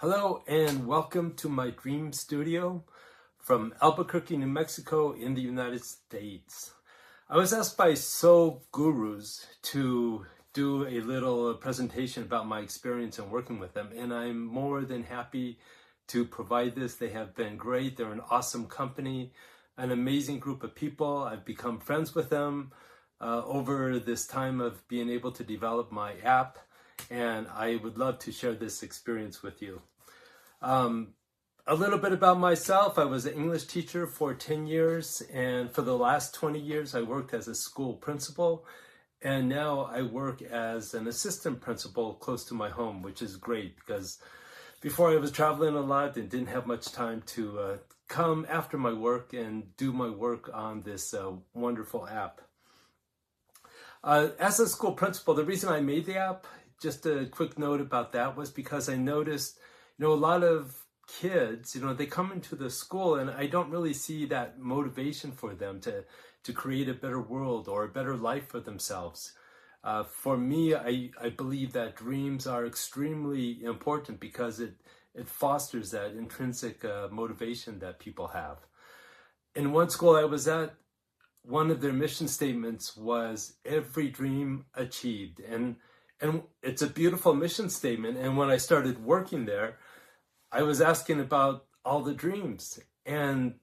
Hello and welcome to my dream studio from Albuquerque, New Mexico in the United States. I was asked by SolGuruz to do a little presentation about my experience in working with them, and I'm more than happy to provide this. They have been great. They're an awesome company, an amazing group of people. I've become friends with them over this time of being able to develop my app, and I would love to share this experience with you. A little bit about myself. I was an English teacher for 10 years, and for the last 20 years I worked as a school principal, and now I work as an assistant principal close to my home, which is great because before I was traveling a lot and didn't have much time to come after my work and do my work on this wonderful app. As a school principal, the reason I made the app, just a quick note about that, was because I noticed a lot of kids, they come into the school and I don't really see that motivation for them to create a better world or a better life for themselves. For me, I believe that dreams are extremely important because it fosters that intrinsic motivation that people have. In one school I was at, one of their mission statements was every dream achieved. And it's a beautiful mission statement. And when I started working there, I was asking about all the dreams, and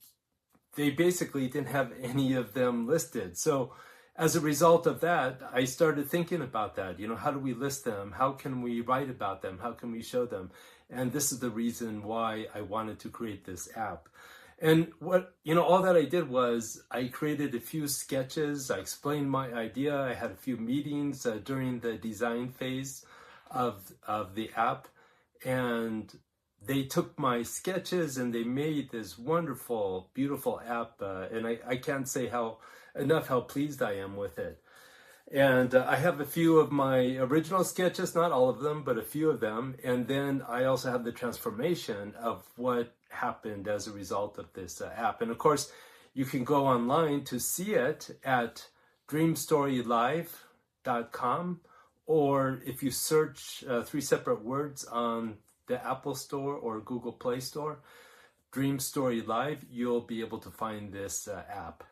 they basically didn't have any of them listed. So as a result of that, I started thinking about that. How do we list them? How can we write about them? How can we show them? And this is the reason why I wanted to create this app. And all that I did was I created a few sketches. I explained my idea. I had a few meetings during the design phase of the app, and they took my sketches and they made this wonderful, beautiful app, and I can't say enough how pleased I am with it. And I have a few of my original sketches, not all of them, but a few of them. And then I also have the transformation of what happened as a result of this app. And of course, you can go online to see it at dreamstorylive.com, or if you search three separate words on the Apple Store or Google Play Store, Dream Story Live, you'll be able to find this app.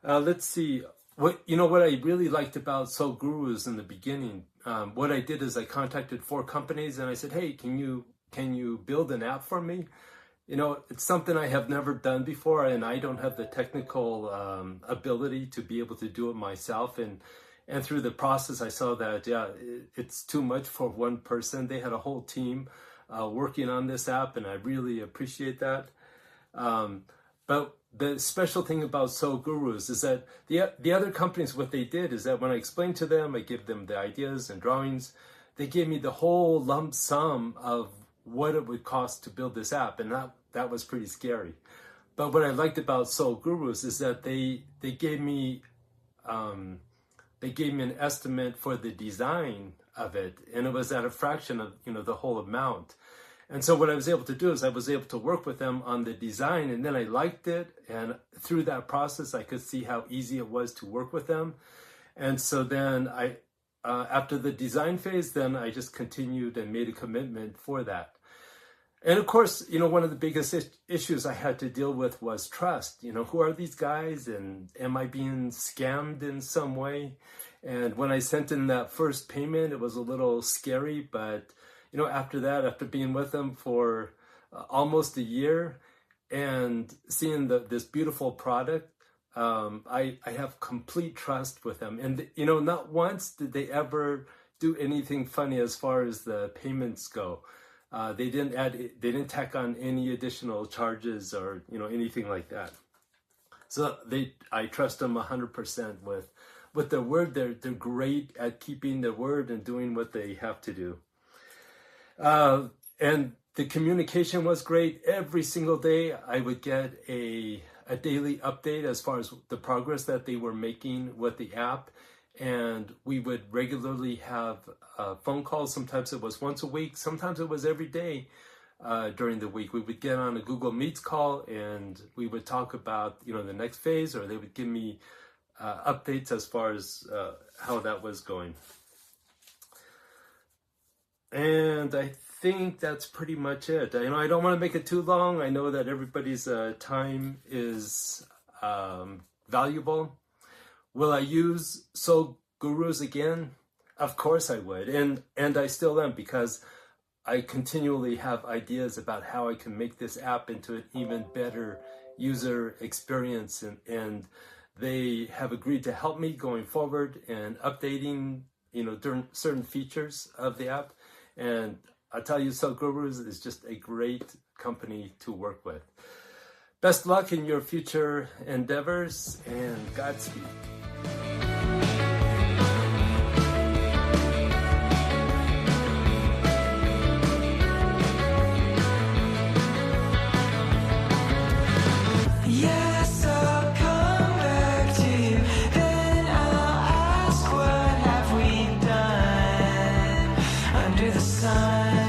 Let's see. What I really liked about SolGuruz in the beginning, what I did is I contacted 4 companies and I said, hey, can you build an app for me? It's something I have never done before, and I don't have the technical ability to be able to do it myself. And through the process, I saw that, it's too much for one person. They had a whole team working on this app, and I really appreciate that. But the special thing about SolGuruz is that the other companies, what they did is that when I explained to them, I give them the ideas and drawings, they gave me the whole lump sum of what it would cost to build this app, and that was pretty scary. But what I liked about SolGuruz is that they gave me an estimate for the design of it, and it was at a fraction of the whole amount. And so what I was able to do is I was able to work with them on the design, and then I liked it, and through that process I could see how easy it was to work with them. And so then I after the design phase, then I just continued and made a commitment for that. And of course, one of the biggest issues I had to deal with was trust. Who are these guys, and am I being scammed in some way? And when I sent in that first payment, it was a little scary, but after that, after being with them for almost a year and seeing this beautiful product, I have complete trust with them. And not once did they ever do anything funny as far as the payments go. They didn't tack on any additional charges or anything like that. So I trust them 100% with their word. They're great at keeping their word and doing what they have to do. And the communication was great. Every single day I would get a daily update as far as the progress that they were making with the app. And we would regularly have phone calls. Sometimes it was once a week. Sometimes it was every day during the week. We would get on a Google Meets call and we would talk about, the next phase, or they would give me updates as far as how that was going. And I think that's pretty much it. I don't want to make it too long. I know that everybody's time is valuable. Will I use SolGuruz again? Of course I would, and I still am, because I continually have ideas about how I can make this app into an even better user experience, and they have agreed to help me going forward and updating, during certain features of the app. And I tell you, SolGuruz is just a great company to work with. Best luck in your future endeavors, and Godspeed. Yes, I'll come back to you, then I'll ask, what have we done under the sun?